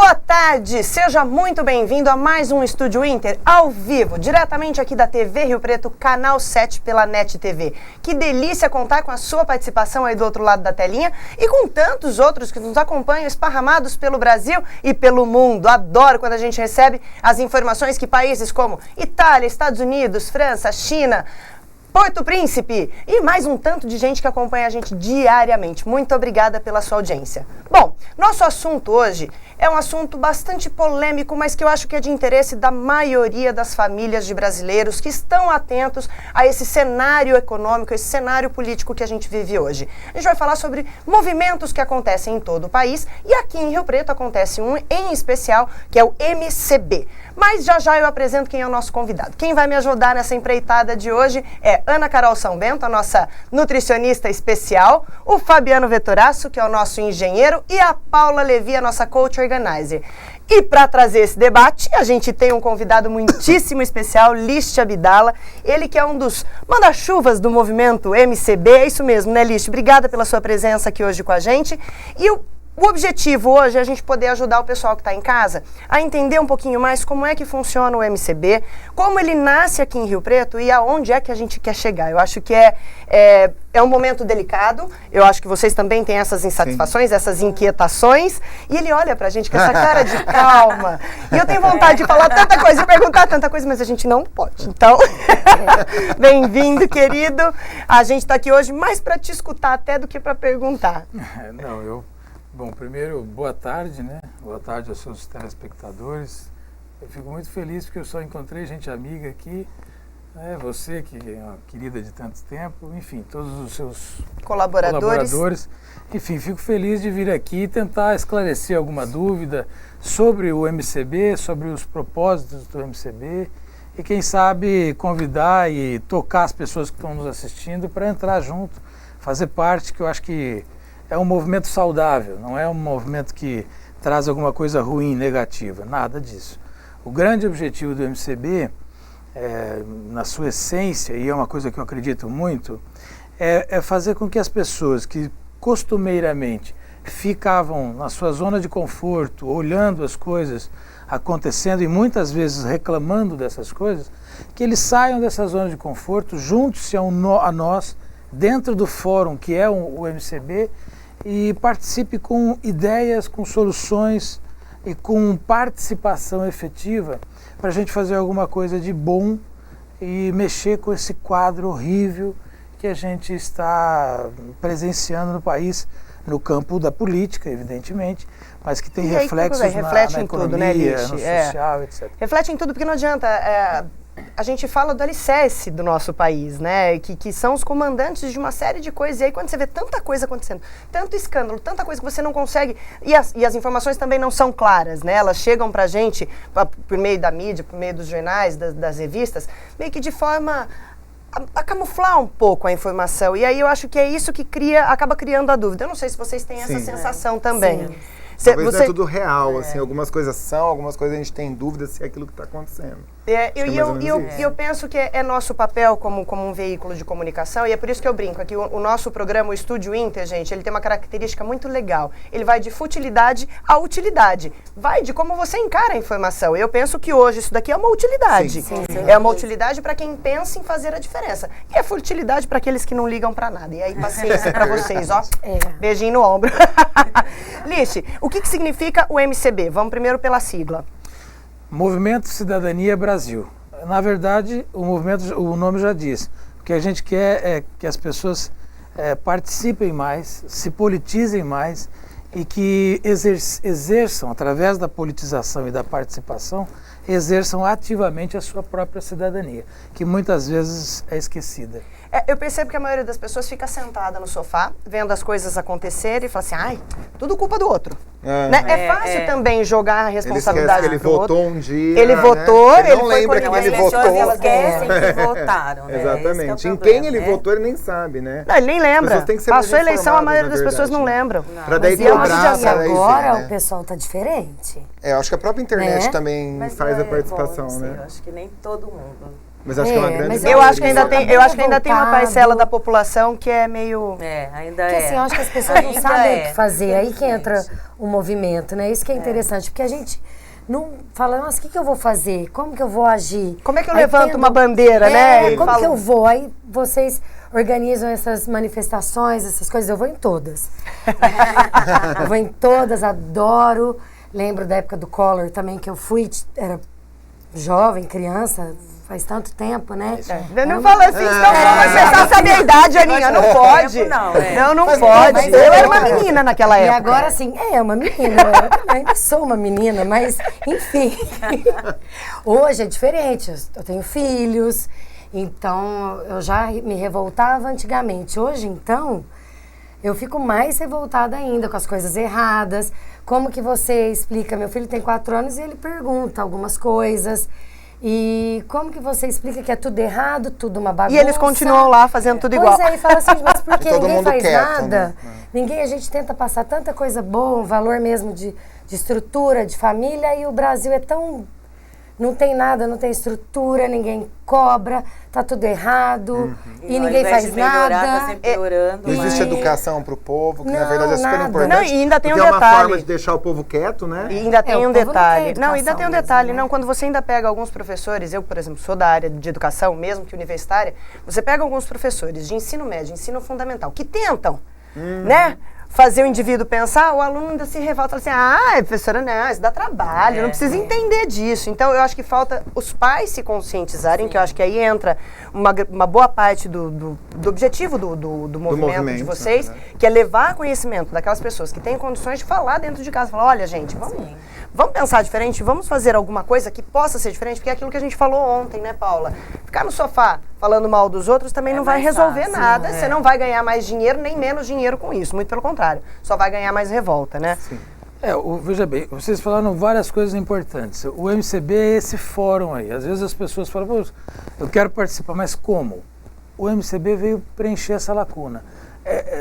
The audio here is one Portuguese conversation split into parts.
Boa tarde, seja muito bem-vindo a mais um Estúdio Inter, ao vivo, diretamente aqui da TV Rio Preto, canal 7 pela NET TV. Que delícia contar com a sua participação aí do outro lado da telinha e com tantos outros que nos acompanham esparramados pelo Brasil e pelo mundo. Adoro quando a gente recebe as informações que países como Itália, Estados Unidos, França, China, Porto Príncipe e mais um tanto de gente que acompanha a gente diariamente. Muito obrigada pela sua audiência. Bom, nosso assunto hoje é um assunto bastante polêmico, mas que eu acho que é de interesse da maioria das famílias de brasileiros que estão atentos a esse cenário econômico, esse cenário político que a gente vive hoje. A gente vai falar sobre movimentos que acontecem em todo o país e aqui em Rio Preto acontece um em especial, que é o MCB. Mas já eu apresento quem é o nosso convidado. Quem vai me ajudar nessa empreitada de hoje é Ana Carol São Bento, a nossa nutricionista especial, o Fabiano Vettorasso, que é o nosso engenheiro, e a Paula Levi, a nossa coach organizer. E para trazer esse debate, a gente tem um convidado muitíssimo especial, List Abdala, ele que é um dos manda-chuvas do movimento MCB, é isso mesmo, né, List? Obrigada pela sua presença aqui hoje com a gente. E o objetivo hoje é a gente poder ajudar o pessoal que está em casa a entender um pouquinho mais como é que funciona o MCB, como ele nasce aqui em Rio Preto e aonde é que a gente quer chegar. Eu acho que é um momento delicado, eu acho que vocês também têm essas insatisfações, sim, essas inquietações, e ele olha pra gente com essa cara de calma. E eu tenho vontade de falar tanta coisa e perguntar tanta coisa, mas a gente não pode. Então, bem-vindo, querido. A gente está aqui hoje mais para te escutar até do que para perguntar. Bom, primeiro, boa tarde, né? Boa tarde aos seus telespectadores. Eu fico muito feliz porque eu só encontrei gente amiga aqui, né? Você, que é uma querida de tanto tempo, enfim, todos os seus colaboradores. Enfim, fico feliz de vir aqui e tentar esclarecer alguma dúvida sobre o MCB, sobre os propósitos do MCB e, quem sabe, convidar e tocar as pessoas que estão nos assistindo para entrar junto, fazer parte, que eu acho que é um movimento saudável, não é um movimento que traz alguma coisa ruim, negativa, nada disso. O grande objetivo do MCB, na sua essência, e é uma coisa que eu acredito muito, é fazer com que as pessoas que costumeiramente ficavam na sua zona de conforto, olhando as coisas acontecendo e muitas vezes reclamando dessas coisas, que eles saiam dessa zona de conforto, junte-se a nós, dentro do fórum que é o MCB, e participe com ideias, com soluções e com participação efetiva para a gente fazer alguma coisa de bom e mexer com esse quadro horrível que a gente está presenciando no país, no campo da política, evidentemente, mas que tem reflexos na economia, tudo, né, no social, etc. Reflete em tudo, porque não adianta... A gente fala do alicerce do nosso país, né? Que são os comandantes de uma série de coisas. E aí quando você vê tanta coisa acontecendo, tanto escândalo, tanta coisa que você não consegue... E as informações também não são claras, né? Elas chegam pra gente, por meio da mídia, por meio dos jornais, das revistas, meio que de forma a camuflar um pouco a informação. E aí eu acho que é isso que acaba criando a dúvida. Eu não sei se vocês têm essa sensação também. Sim. Talvez não é tudo real, assim, algumas coisas são, algumas coisas a gente tem dúvida se é aquilo que está acontecendo. Eu penso que é nosso papel como um veículo de comunicação, e é por isso que eu brinco aqui, o nosso programa, o Estúdio Inter, gente, ele tem uma característica muito legal. Ele vai de futilidade à utilidade. Vai de como você encara a informação. Eu penso que hoje isso daqui é uma utilidade. Sim. É uma utilidade para quem pensa em fazer a diferença. E é futilidade para aqueles que não ligam para nada. E aí, paciência para vocês, ó. Beijinho no ombro. Lixe, o que significa o MCB? Vamos primeiro pela sigla. Movimento Cidadania Brasil. Na verdade, o nome já diz. O que a gente quer é que as pessoas participem mais, se politizem mais e que exerçam, através da politização e da participação, exerçam ativamente a sua própria cidadania, que muitas vezes é esquecida. Eu percebo que a maioria das pessoas fica sentada no sofá, vendo as coisas acontecerem e fala assim, ai, tudo culpa do outro. Né? É fácil também jogar a responsabilidade ele votou um dia. Ele votou, ele não lembra quem ele votou. Elas esquecem que votaram, né? Exatamente. Em quem ele votou, ele nem sabe, né? Não, ele nem lembra. Passou a eleição, a maioria das pessoas não lembram. Para daí cobrar, agora o pessoal tá diferente. Eu acho que a própria internet também faz a participação, né? Eu acho que nem todo mundo Mas acho que é uma grande mas Eu acho que ainda tem, bem eu acho que ainda tem uma revoltado. parcela da população que é meio... Porque Ainda assim, eu acho que as pessoas não Ainda sabem o que fazer. Aí que entra infelizmente. o movimento, né? Isso que é interessante, porque a gente não fala, nossa, o que eu vou fazer? Como que eu vou agir? Como é que eu Aí levanto tendo- uma bandeira, né? E Como falo- que eu vou? Aí vocês organizam essas manifestações, essas coisas, eu vou em todas. Eu vou em todas, adoro. Lembro da época do Collor também, que eu fui, era jovem, criança, faz tanto tempo, né? Não fala assim, senão vai começar a saber a idade, Aninha. Não pode. tempo não, é. Não Mas pode. mas Eu era uma agora- menina naquela E época. agora, assim, uma menina, eu também ainda sou uma menina, mas, enfim. Hoje é diferente, eu tenho filhos, então eu já me revoltava antigamente. Hoje, então, eu fico mais revoltada ainda com as coisas erradas. Como que você explica? Meu filho tem 4 anos e ele pergunta algumas coisas. E como que você explica que é tudo errado, tudo uma bagunça? E eles continuam lá fazendo tudo igual. Pois é, e fala assim, mas por que Todo ninguém mundo faz quieto, nada? né? Ninguém, a gente tenta passar tanta coisa boa, um valor mesmo de estrutura, de família, e o Brasil é tão... Não tem nada, não tem estrutura, ninguém cobra, tá tudo errado, e ao ninguém invés faz de melhorar, nada. tá sempre piorando. Não existe Mas- educação pro povo, que na Não, verdade é super nada. importante. Não, e ainda tem porque um é uma detalhe. forma de deixar o povo quieto, né? E ainda tem o um povo não detalhe. tem Não, ainda tem um educação detalhe. mesmo, né? Não, quando você ainda pega alguns professores, eu, por exemplo, sou da área de educação, mesmo que universitária, você pega alguns professores de ensino médio, ensino fundamental, que tentam, né? Fazer o indivíduo pensar, o aluno ainda se revolta, fala assim, professora, não, isso dá trabalho, não precisa entender disso. Então, eu acho que falta os pais se conscientizarem, que eu acho que aí entra uma boa parte do objetivo do movimento de vocês, que é levar conhecimento daquelas pessoas que têm condições de falar dentro de casa. Falar, olha, gente, vamos pensar diferente, vamos fazer alguma coisa que possa ser diferente, porque é aquilo que a gente falou ontem, né, Paula? Ficar no sofá falando mal dos outros também não vai mais resolver fácil, nada, você não vai ganhar mais dinheiro, nem menos dinheiro com isso, muito pelo contrário, só vai ganhar mais revolta, né? Veja bem, vocês falaram várias coisas importantes. O MCB é esse fórum aí. Às vezes as pessoas falam, pô, eu quero participar, mas como? O MCB veio preencher essa lacuna.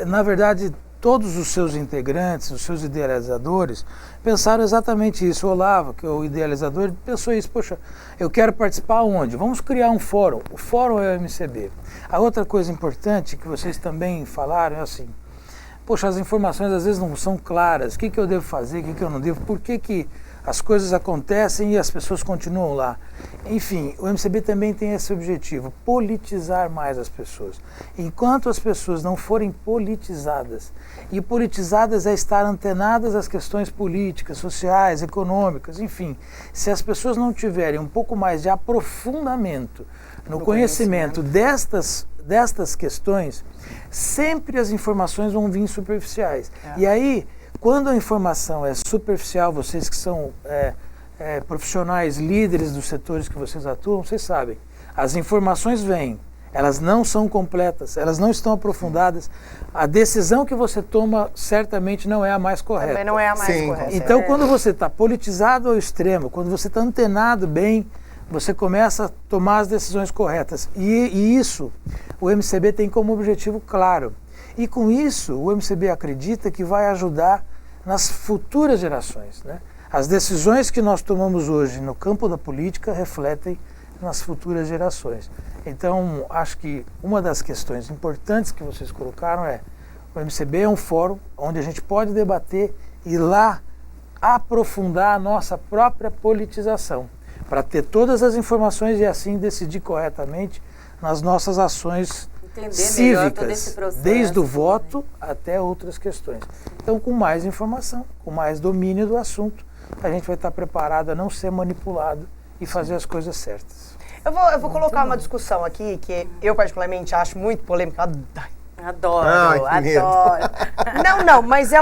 Na verdade, todos os seus integrantes, os seus idealizadores, pensaram exatamente isso. O Olavo, que é o idealizador, pensou isso. Poxa, eu quero participar onde? Vamos criar um fórum. O fórum é o MCB. A outra coisa importante que vocês também falaram é assim, poxa, as informações às vezes não são claras. O que eu devo fazer, o que eu não devo, por que as coisas acontecem e as pessoas continuam lá. Enfim, o MCB também tem esse objetivo, politizar mais as pessoas. Enquanto as pessoas não forem politizadas, e politizadas é estar antenadas às questões políticas, sociais, econômicas, enfim, se as pessoas não tiverem um pouco mais de aprofundamento no conhecimento destas questões, sempre as informações vão vir superficiais. E aí, quando a informação é superficial, vocês que são profissionais, líderes dos setores que vocês atuam, vocês sabem, as informações vêm, elas não são completas, elas não estão aprofundadas, a decisão que você toma certamente não é a mais correta. Também não é a mais Sim, correta. Então, quando você está politizado ao extremo, quando você está antenado bem, você começa a tomar as decisões corretas. E isso, o MCB tem como objetivo claro. E com isso, o MCB acredita que vai ajudar nas futuras gerações, né? As decisões que nós tomamos hoje no campo da política refletem nas futuras gerações. Então, acho que uma das questões importantes que vocês colocaram é o MCB é um fórum onde a gente pode debater e lá aprofundar a nossa própria politização, para ter todas as informações e assim decidir corretamente nas nossas ações Entender melhor todo esse cívicas, processo, desde o né? voto até outras questões. Então, com mais informação, com mais domínio do assunto, a gente vai estar preparado a não ser manipulado e fazer as coisas certas. Eu vou colocar uma discussão aqui que eu particularmente acho muito polêmica. Adoro, Ai, que medo. adoro. Não, mas é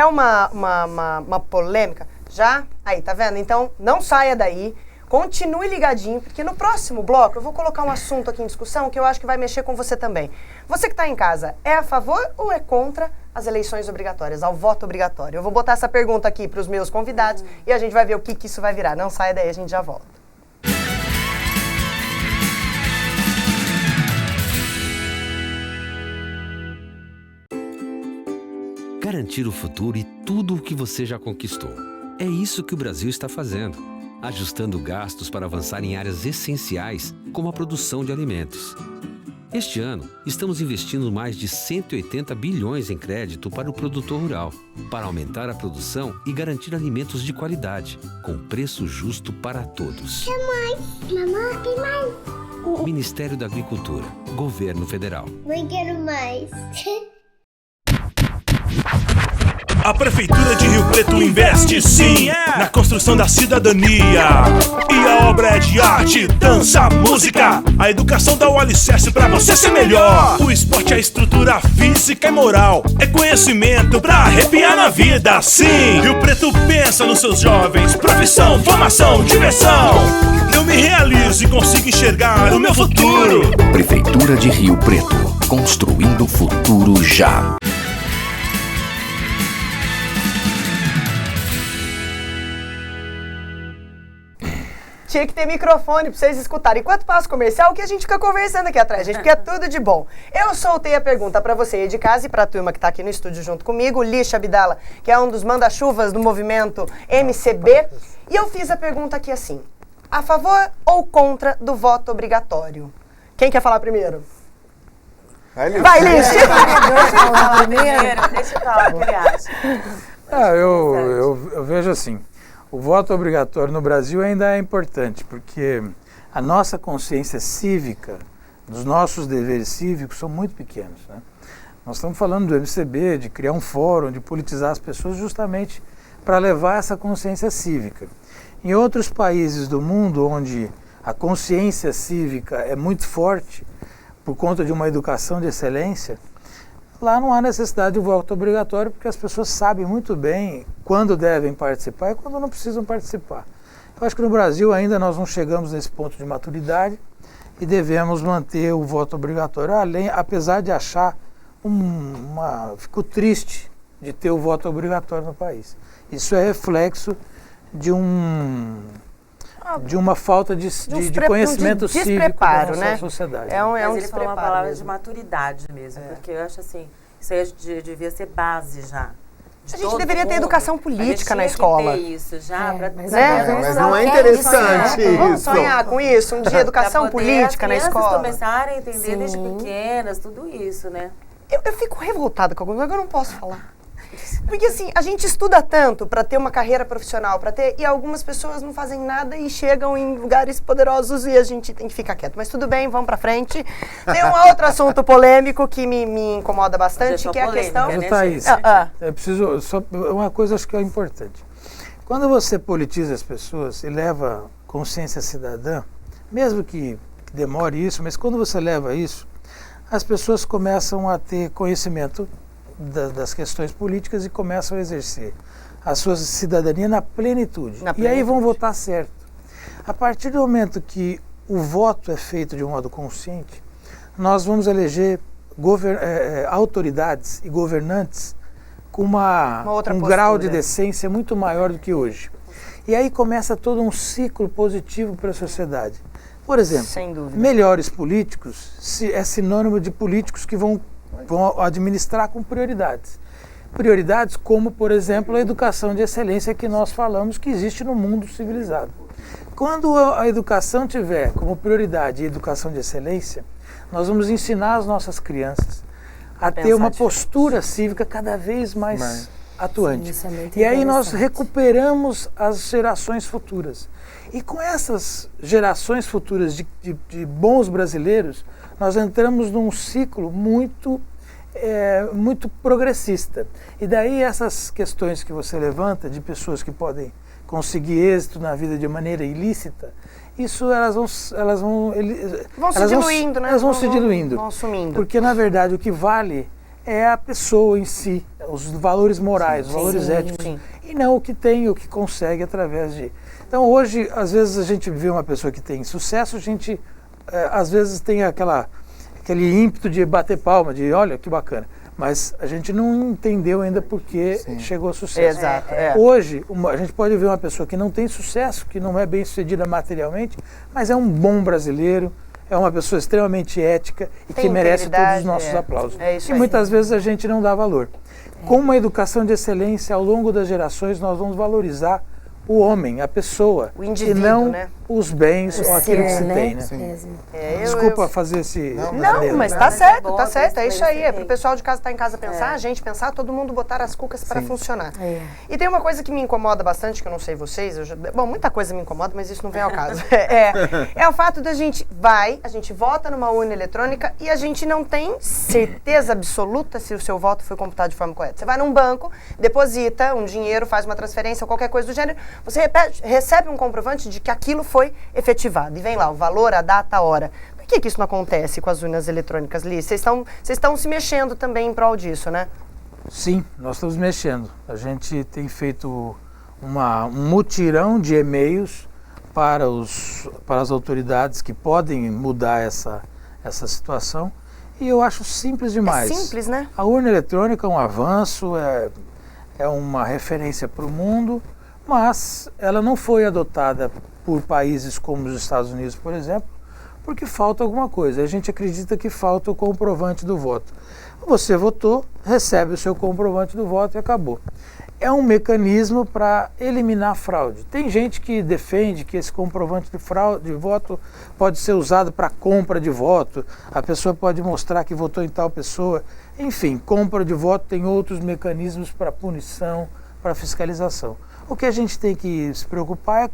uma polêmica. Já? Aí, tá vendo? Então, não saia daí. Continue ligadinho, porque no próximo bloco eu vou colocar um assunto aqui em discussão que eu acho que vai mexer com você também. Você que está em casa, é a favor ou é contra as eleições obrigatórias, ao voto obrigatório? Eu vou botar essa pergunta aqui para os meus convidados e a gente vai ver o que isso vai virar. Não saia daí, a gente já volta. Garantir o futuro e tudo o que você já conquistou. É isso que o Brasil está fazendo. ajustando gastos para avançar em áreas essenciais, como a produção de alimentos. Este ano, estamos investindo mais de 180 bilhões em crédito para o produtor rural, para aumentar a produção e garantir alimentos de qualidade, com preço justo para todos. Mamãe, tem mais. Ministério da Agricultura, Governo Federal. Mãe, quero mais. A Prefeitura de Rio Preto investe sim na construção da cidadania. E a obra é de arte, dança, música. A educação dá o alicerce pra você ser melhor. O esporte é estrutura física e moral. É conhecimento pra arrepiar na vida, sim. Rio Preto pensa nos seus jovens. Profissão, formação, diversão. Eu me realizo e consigo enxergar o meu futuro. Prefeitura de Rio Preto, construindo o futuro já. Tinha que ter microfone pra vocês escutarem. Enquanto passa o comercial, que a gente fica conversando aqui atrás, gente, porque é tudo de bom. Eu soltei a pergunta pra você aí de casa e pra turma que tá aqui no estúdio junto comigo, Lixa Abdala, que é um dos manda-chuvas do movimento MCB, e eu fiz a pergunta aqui assim: a favor ou contra do voto obrigatório? Quem quer falar primeiro? Vai, Lixa! Deixa eu falar o que ele acha. Eu vejo assim, o voto obrigatório no Brasil ainda é importante, porque a nossa consciência cívica, dos nossos deveres cívicos, são muito pequenos, né? Nós estamos falando do MCB, de criar um fórum, de politizar as pessoas justamente para levar essa consciência cívica. Em outros países do mundo, onde a consciência cívica é muito forte, por conta de uma educação de excelência, lá não há necessidade de voto obrigatório, porque as pessoas sabem muito bem quando devem participar e quando não precisam participar. Eu acho que no Brasil ainda nós não chegamos nesse ponto de maturidade e devemos manter o voto obrigatório, apesar de achar fico triste de ter o voto obrigatório no país. Isso é reflexo de uma falta de conhecimento cívico da nossa sociedade. Mas ele falou uma palavra de maturidade mesmo, porque eu acho assim, isso aí devia ser base já. A gente deveria ter educação política na escola. Ter isso já, mas não é interessante isso. Vamos sonhar com isso, um dia educação política na escola. As crianças começarem a entender desde pequenas, tudo isso, né? Eu fico revoltada com alguma coisa, eu não posso falar. Porque assim, a gente estuda tanto para ter uma carreira profissional, e algumas pessoas não fazem nada e chegam em lugares poderosos e a gente tem que ficar quieto. Mas tudo bem, vamos pra frente. Tem um outro assunto polêmico que me incomoda bastante, que é a questão... Mas, Thaís, uma coisa acho que é importante. Quando você politiza as pessoas e leva consciência cidadã, mesmo que demore isso, mas quando você leva isso, as pessoas começam a ter conhecimento das questões políticas e começam a exercer a sua cidadania na plenitude. E aí vão votar certo. A partir do momento que o voto é feito de um modo consciente, nós vamos eleger autoridades e governantes com um grau de decência muito maior do que hoje. E aí começa todo um ciclo positivo para a sociedade. Por exemplo, melhores políticos é sinônimo de políticos que vão administrar com prioridades. Prioridades como, por exemplo, a educação de excelência que nós falamos que existe no mundo civilizado. Quando a educação tiver como prioridade a educação de excelência, nós vamos ensinar as nossas crianças a ter uma postura cívica cada vez mais atuante. E aí nós recuperamos as gerações futuras. E com essas gerações futuras de bons brasileiros, nós entramos num ciclo muito progressista. E daí essas questões que você levanta de pessoas que podem conseguir êxito na vida de maneira ilícita, isso elas vão se diluindo, né? Elas vão se diluindo. Vão sumindo. Porque, na verdade, o que vale é a pessoa em si, os valores morais, os valores éticos, e não o que tem, o que consegue através de... Então, hoje, às vezes, a gente vê uma pessoa que tem sucesso, a gente, às vezes, tem aquele ímpeto de bater palma, de olha, que bacana. Mas a gente não entendeu ainda por que chegou ao sucesso. Exato. Hoje, a gente pode ver uma pessoa que não tem sucesso, que não é bem sucedida materialmente, mas é um bom brasileiro, é uma pessoa extremamente ética e que merece todos os nossos aplausos. E muitas vezes a gente não dá valor. Com uma educação de excelência, ao longo das gerações, nós vamos valorizar o homem, a pessoa, O indivíduo, e não né? os bens ou aquilo que se tem, né? Desculpa fazer esse... Não, mas Não, tá mas certo, é bom, tá certo. É isso aí. É pro tem. pessoal de casa estar em casa pensar, a gente pensar, todo mundo botar as cucas para funcionar. E tem uma coisa que me incomoda bastante, que eu não sei vocês. Bom, muita coisa me incomoda, mas isso não vem ao caso. É o fato da gente a gente vota numa urna eletrônica e a gente não tem certeza absoluta se o seu voto foi computado de forma correta. Você vai num banco, deposita um dinheiro, faz uma transferência ou qualquer coisa do gênero, você recebe um comprovante de que aquilo foi efetivado. E vem lá o valor, a data, a hora. Por que isso não acontece com as urnas eletrônicas, Liz? Vocês estão se mexendo também em prol disso, né? Sim, nós estamos mexendo. A gente tem feito um mutirão de e-mails para as autoridades que podem mudar essa situação. E eu acho simples demais. É simples, né? A urna eletrônica é um avanço, é uma referência para o mundo, mas ela não foi adotada por países como os Estados Unidos, por exemplo, porque falta alguma coisa. A gente acredita que falta o comprovante do voto. Você votou, recebe o seu comprovante do voto e acabou. É um mecanismo para eliminar a fraude. Tem gente que defende que esse comprovante de voto pode ser usado para compra de voto, a pessoa pode mostrar que votou em tal pessoa. Enfim, compra de voto tem outros mecanismos para punição, para fiscalização. O que a gente tem que se preocupar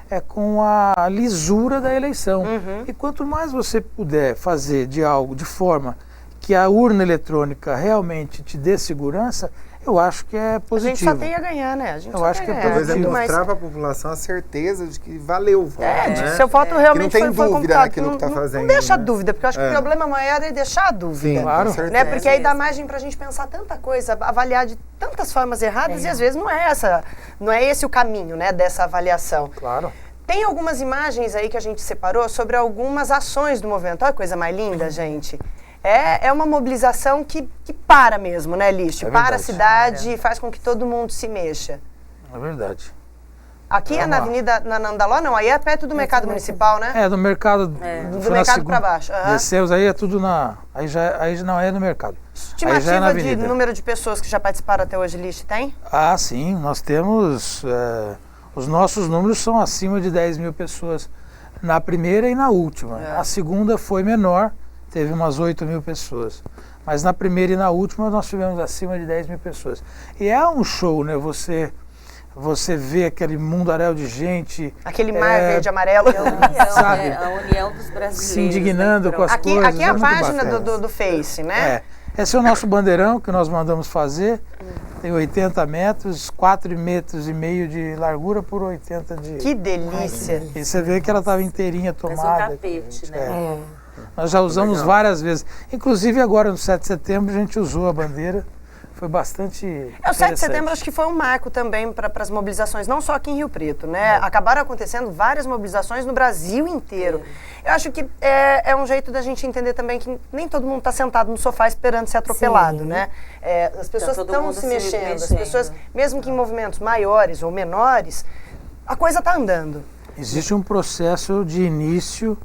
é com a lisura da eleição. E quanto mais você puder fazer de forma que a urna eletrônica realmente te dê segurança, eu acho que é positivo. A gente só tem a ganhar, né? Eu acho que é Talvez é positivo. mostrar para a população a certeza de que valeu o voto, né? Seu voto realmente que não tem foi dúvida computado. naquilo que está fazendo. Não deixa né? dúvida, porque eu acho que o problema maior é deixar a dúvida. Sim, Claro. com certeza. Né? Porque aí dá margem pra gente pensar tanta coisa, avaliar de tantas formas erradas, e às vezes não é esse o caminho, né, dessa avaliação. Claro. Tem algumas imagens aí que a gente separou sobre algumas ações do movimento. Olha que coisa mais linda, gente. É uma mobilização que para mesmo, né, Liz? É para a verdade. cidade e faz com que todo mundo se mexa. É verdade. Aqui é na Avenida na Andaló, não, aí é perto do Mercado Municipal, né? Do mercado. Do mercado para baixo. Descemos aí, é tudo aí já é no mercado. Aí já é na Estimativa de avenida. número de pessoas que já participaram até hoje, Liz, tem? Ah, sim, nós temos. Os nossos números são acima de 10 mil pessoas na primeira e na última. A segunda foi menor, teve umas 8 mil pessoas. Mas na primeira e na última nós tivemos acima de 10 mil pessoas. E é um show, né? Você vê aquele mundaréu de gente. Aquele mar verde e amarelo. Sabe? A união dos brasileiros. Se indignando com as Aqui coisas. é a muito página bacana. do Face, né? Esse é o nosso bandeirão que nós mandamos fazer. Tem 80 metros, 4,5 metros de largura por 80 de... Que delícia. E você vê que ela estava inteirinha Mas tomada. um tapete, né? Nós já usamos várias vezes. Inclusive agora no 7 de setembro a gente usou a bandeira. Foi bastante O 7 de setembro acho que foi um marco também para as mobilizações, não só aqui em Rio Preto, né? Acabaram acontecendo várias mobilizações no Brasil inteiro. Eu acho que é um jeito da gente entender também que nem todo mundo está sentado no sofá esperando ser atropelado, né? As pessoas todo estão mundo se se mexendo, as mexendo. pessoas, mesmo que em movimentos maiores ou menores, a coisa está andando. Existe um processo de início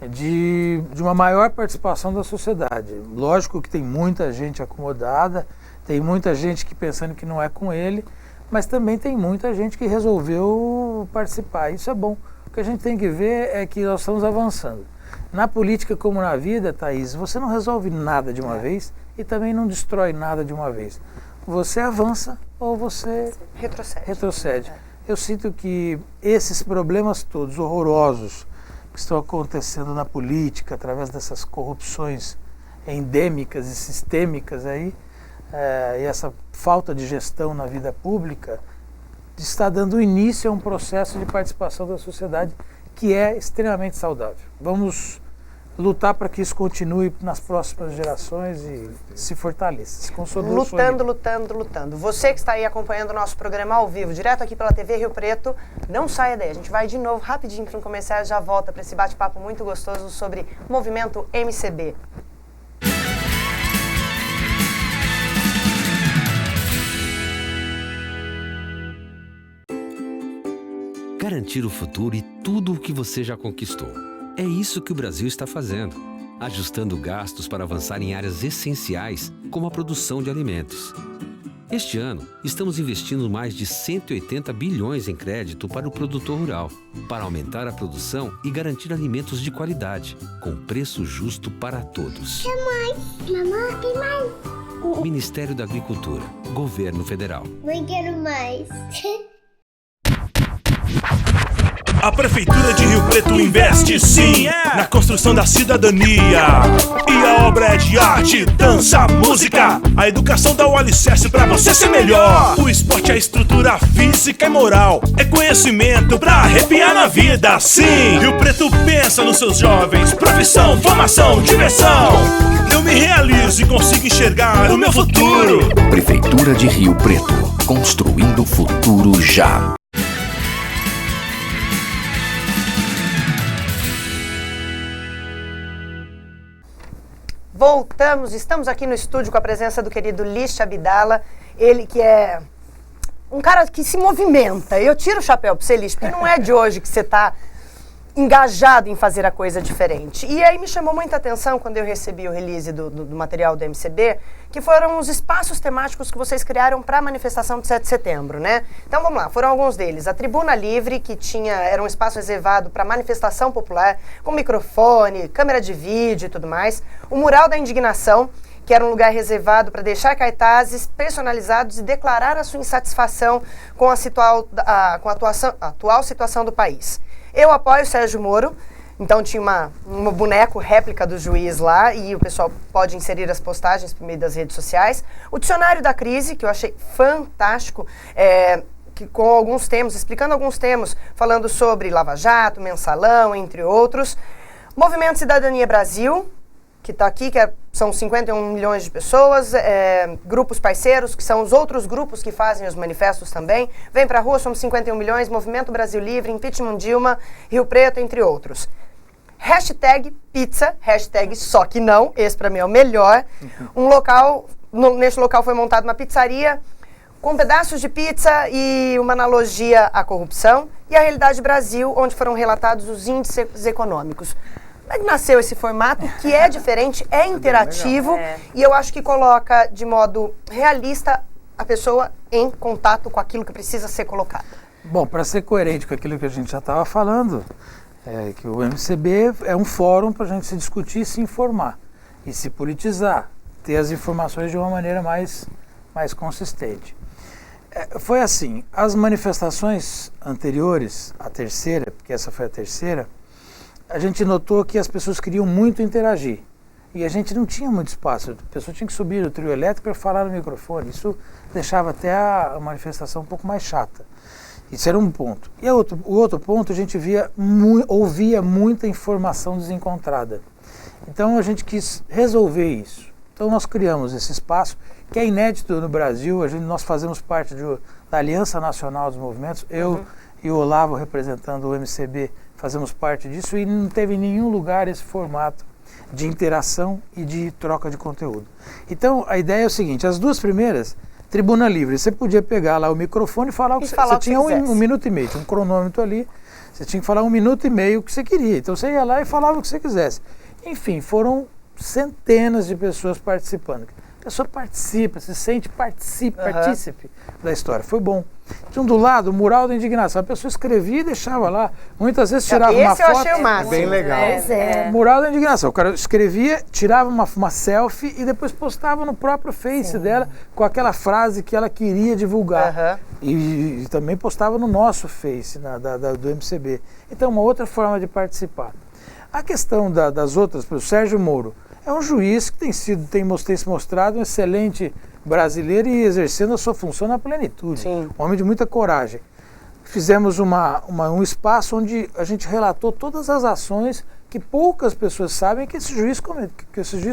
de uma maior participação da sociedade. Lógico que tem muita gente acomodada, tem muita gente que pensando que não é com ele, mas também tem muita gente que resolveu participar. Isso é bom. O que a gente tem que ver é que nós estamos avançando. Na política como na vida, Thaís, você não resolve nada de uma vez e também não destrói nada de uma vez. Você avança ou você retrocede. Eu sinto que esses problemas todos horrorosos que estão acontecendo na política, através dessas corrupções endêmicas e sistêmicas aí, e essa falta de gestão na vida pública, está dando início a um processo de participação da sociedade que é extremamente saudável. Vamos lutar para que isso continue nas próximas gerações e se fortaleça, se consolide. Lutando. Você que está aí acompanhando o nosso programa ao vivo, direto aqui pela TV Rio Preto, não saia daí. A gente vai de novo rapidinho para um comercial e já volta para esse bate-papo muito gostoso sobre movimento MCB. Garantir o futuro e tudo o que você já conquistou. É isso que o Brasil está fazendo, ajustando gastos para avançar em áreas essenciais, como a produção de alimentos. Este ano, estamos investindo mais de 180 bilhões em crédito para o produtor rural, para aumentar a produção e garantir alimentos de qualidade, com preço justo para todos. Mamãe, tem mais. Ministério da Agricultura, Governo Federal. Mãe, quero mais. A Prefeitura de Rio Preto investe sim na construção da cidadania. E a obra é de arte, dança, música. A educação dá o alicerce pra você ser melhor. O esporte é estrutura física e moral. É conhecimento pra arrepiar na vida. Sim, Rio Preto pensa nos seus jovens. Profissão, formação, diversão. Eu me realizo e consigo enxergar o meu futuro. Prefeitura de Rio Preto, construindo o futuro já. Voltamos, estamos aqui no estúdio com a presença do querido Lish Abdala, ele que é um cara que se movimenta. Eu tiro o chapéu para você, Lish, porque não é de hoje que você está engajado em fazer a coisa diferente. E aí me chamou muita atenção quando eu recebi o release do material do MCB, que foram os espaços temáticos que vocês criaram para a manifestação de 7 de setembro, né? Então vamos lá, foram alguns deles. A Tribuna Livre, que era um espaço reservado para manifestação popular, com microfone, câmera de vídeo e tudo mais. O Mural da Indignação, que era um lugar reservado para deixar cartazes personalizados e declarar a sua insatisfação com a atual situação do país. Eu apoio o Sérgio Moro, então tinha uma boneco réplica do juiz lá e o pessoal pode inserir as postagens por meio das redes sociais. O Dicionário da Crise, que eu achei fantástico, que com alguns termos, explicando alguns termos, falando sobre Lava Jato, Mensalão, entre outros. Movimento Cidadania Brasil, que está aqui, são 51 milhões de pessoas, grupos parceiros, que são os outros grupos que fazem os manifestos também. Vem pra rua, somos 51 milhões, Movimento Brasil Livre, Impeachment Dilma, Rio Preto, entre outros. Hashtag pizza, hashtag só que não, esse pra mim é o melhor. Neste local foi montada uma pizzaria com pedaços de pizza e uma analogia à corrupção. E a Realidade Brasil, onde foram relatados os índices econômicos. Como é que nasceu esse formato, que é diferente, é interativo e eu acho que coloca de modo realista a pessoa em contato com aquilo que precisa ser colocado? Bom, para ser coerente com aquilo que a gente já estava falando, que o MCB é um fórum para a gente se discutir e se informar e se politizar, ter as informações de uma maneira mais consistente. Foi assim, as manifestações anteriores, a terceira, porque essa foi a terceira, a gente notou que as pessoas queriam muito interagir e a gente não tinha muito espaço. A pessoa tinha que subir no trio elétrico para falar no microfone. Isso deixava até a manifestação um pouco mais chata. Isso era um ponto. E o outro ponto, a gente ouvia muita informação desencontrada. Então a gente quis resolver isso. Então nós criamos esse espaço que é inédito no Brasil. Nós fazemos parte da Aliança Nacional dos Movimentos. Eu e o Olavo, representando o MCB, fazemos parte disso e não teve em nenhum lugar esse formato de interação e de troca de conteúdo. Então, a ideia é o seguinte, as duas primeiras, Tribuna Livre, você podia pegar lá o microfone e falar o que você tinha um minuto e meio, tinha um cronômetro ali, você tinha que falar 1 minuto e meio o que você queria. Então, você ia lá e falava o que você quisesse. Enfim, foram centenas de pessoas participando. A pessoa participa, se sente partícipe da história. Foi bom. Tinha do lado o Mural da Indignação. A pessoa escrevia e deixava lá. Muitas vezes tirava uma foto. Esse eu achei o máximo. Bem legal. Mural da Indignação. O cara escrevia, tirava uma selfie e depois postava no próprio Face dela com aquela frase que ela queria divulgar. E também postava no nosso Face, do MCB. Então, uma outra forma de participar. A questão das outras, o Sérgio Moro, é um juiz que tem se mostrado um excelente brasileiro e exercendo a sua função na plenitude. Sim. Um homem de muita coragem. Fizemos um espaço onde a gente relatou todas as ações que poucas pessoas sabem que esse juiz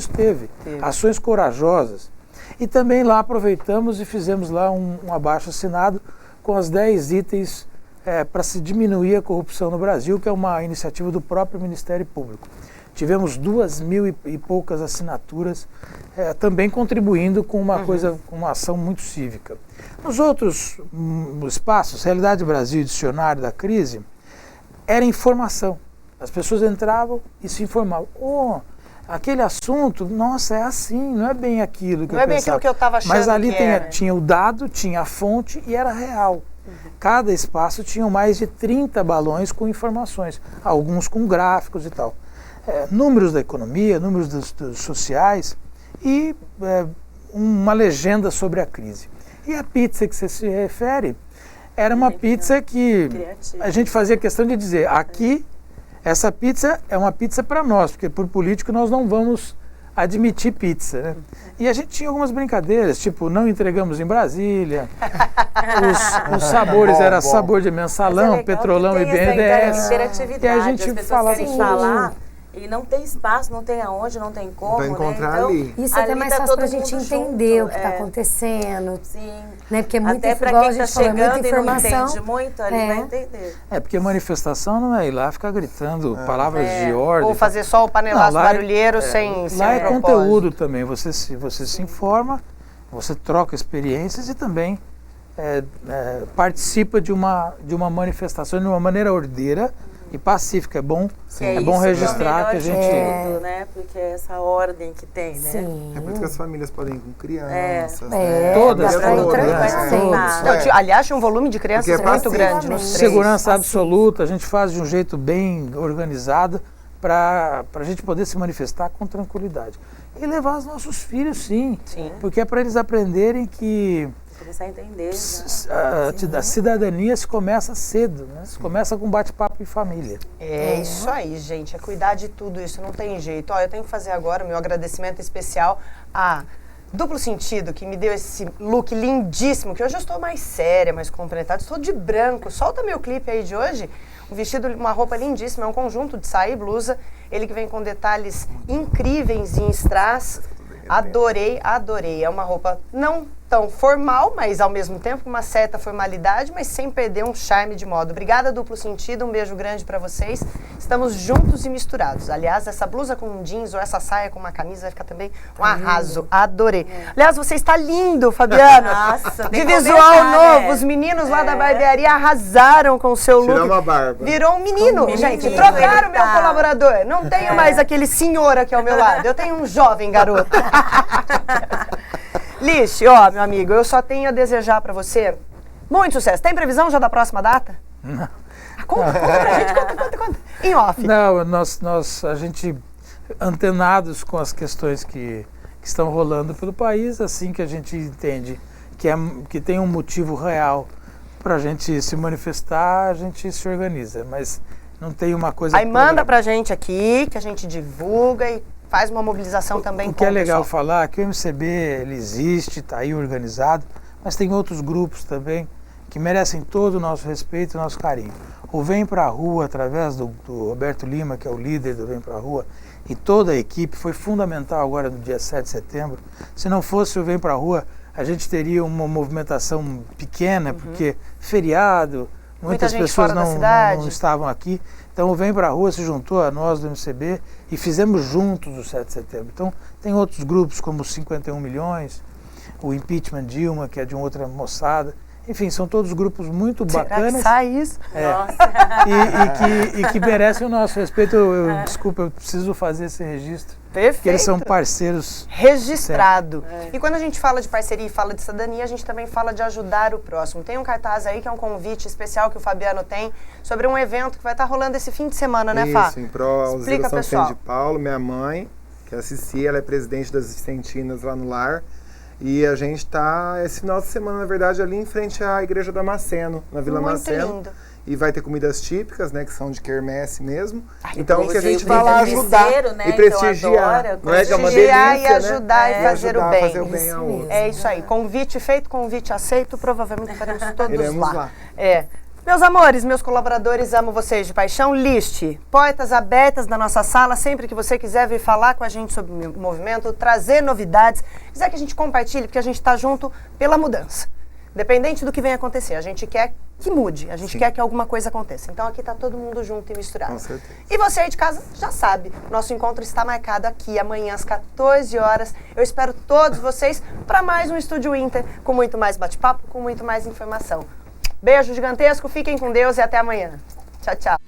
teve. Ações corajosas. E também lá aproveitamos e fizemos lá um abaixo-assinado com os 10 itens para se diminuir a corrupção no Brasil, que é uma iniciativa do próprio Ministério Público. Tivemos 2.000 e poucas assinaturas, também contribuindo com uma ação muito cívica. Nos outros espaços, Realidade Brasil e Dicionário da Crise, era informação. As pessoas entravam e se informavam. aquele assunto, nossa, é assim, não é bem aquilo que Não eu é bem pensava. aquilo que eu estava achando Mas ali que era. tinha o dado, tinha a fonte e era real. Cada espaço tinha mais de 30 balões com informações, alguns com gráficos e tal. Números da economia, números dos sociais e uma legenda sobre a crise. E a pizza que você se refere era uma pizza que a gente fazia questão de dizer, aqui, essa pizza é uma pizza para nós, porque por político nós não vamos admitir pizza, né? E a gente tinha algumas brincadeiras, tipo, não entregamos em Brasília, os sabores era sabor de mensalão, petrolão e BNDES. Interatividade, E a gente as pessoas falava querem falar e não tem espaço, não tem aonde, não tem como, Vai encontrar né? Então, ali. Isso é até ali mais tá fácil pra todo gente mundo entender junto, o que está acontecendo. Sim. Né? Porque é muita, Até para igual quem a gente está falou, é muita chegando e não informação. entende muito, ali vai entender. Porque manifestação não é ir lá ficar gritando palavras de ordem. Ou fazer só o panelaço Não, lá barulheiro sem Lá é propósito. conteúdo também, você se informa, você troca experiências e também participa de uma manifestação de uma maneira ordeira e pacífica. É bom registrar que a gente... Tudo, né? Porque é essa ordem que tem, né? Sim. É por isso que as famílias podem ir com crianças. Todas, dá pra todas, entrar, né? sim. Não, aliás, tinha um volume de crianças Porque é muito passivo. grande nos três. Segurança absoluta, a gente faz de um jeito bem organizado para a gente poder se manifestar com tranquilidade. E levar os nossos filhos, sim. Porque é para eles aprenderem que Começar a entender. a cidadania se começa cedo, né? Se começa com bate-papo em família. É isso aí, gente. É cuidar de tudo isso, não tem jeito. Ó, eu tenho que fazer agora o meu agradecimento especial a Duplo Sentido, que me deu esse look lindíssimo, que hoje eu estou mais séria, mais complementada. Estou de branco. Solta meu clipe aí de hoje. Um vestido, uma roupa lindíssima, é um conjunto de saia e blusa. Ele que vem com detalhes incríveis em strass. Adorei, adorei. É uma roupa não tão formal, mas ao mesmo tempo com uma certa formalidade, mas sem perder um charme de moda. Obrigada, Duplo Sentido. Um beijo grande pra vocês. Estamos juntos e misturados. Aliás, essa blusa com um jeans ou essa saia com uma camisa vai ficar também um arraso. Adorei. Aliás, você está lindo, Fabiano. Nossa, de visual novo. Os meninos lá da barbearia arrasaram com o seu look. Tirou uma barba. Virou um menino, gente. Trocaram meu colaborador. Não tenho mais aquele senhor aqui ao meu lado. Eu tenho um jovem garoto. Lixe, ó, meu amigo, eu só tenho a desejar pra você muito sucesso. Tem previsão já da próxima data? Não. Conta pra gente, conta. Em off. Não, a gente, antenados com as questões que estão rolando pelo país, assim que a gente entende que tem um motivo real para a gente se manifestar, a gente se organiza, mas não tem uma coisa... Aí manda pra gente aqui, que a gente divulga e faz uma mobilização também. O que é legal falar é que o MCB ele existe, está aí organizado, mas tem outros grupos também que merecem todo o nosso respeito e o nosso carinho. O Vem Pra Rua, através do Roberto Lima, que é o líder do Vem Pra Rua, e toda a equipe, foi fundamental agora no dia 7 de setembro. Se não fosse o Vem Pra Rua, a gente teria uma movimentação pequena, porque feriado, muitas pessoas não estavam aqui. Então o Vem Pra Rua se juntou a nós do MCB e fizemos juntos o 7 de setembro. Então tem outros grupos como os 51 milhões, o Impeachment Dilma, que é de uma outra moçada. Enfim, são todos grupos muito bacanas. Será que sai isso? E que merecem o nosso respeito. Desculpa, eu preciso fazer esse registro. Perfeito. Porque eles são parceiros. Registrado. E quando a gente fala de parceria e fala de cidadania, a gente também fala de ajudar o próximo. Tem um cartaz aí que é um convite especial que o Fabiano tem sobre um evento que vai estar rolando esse fim de semana, né, Fá? Isso, em prol Explica, São pessoal. Vicente de Paulo, minha mãe, que é a Cici, ela é presidente das Vicentinas lá no lar. E a gente está, esse final de semana, na verdade, ali em frente à Igreja da Maceno, na Vila Maceno. Muito lindo. E vai ter comidas típicas, né, que são de quermesse mesmo. Ai, então, que a gente vai vai lá ajudar né, e prestigiar. Não é que é uma delícia, e ajudar né? e fazer o bem. Fazer o bem ao outro. É isso aí. Convite feito, convite aceito. Provavelmente faremos todos Iremos lá. É. Meus amores, meus colaboradores, amo vocês de paixão. Liste, portas abertas na nossa sala, sempre que você quiser vir falar com a gente sobre o movimento, trazer novidades, quiser que a gente compartilhe, porque a gente está junto pela mudança. Independente do que venha acontecer, a gente quer que mude, a gente quer que alguma coisa aconteça. Então aqui está todo mundo junto e misturado. Com certeza. E você aí de casa já sabe, nosso encontro está marcado aqui amanhã às 14 horas. Eu espero todos vocês para mais um Estúdio Inter, com muito mais bate-papo, com muito mais informação. Beijo gigantesco, fiquem com Deus e até amanhã. Tchau, tchau.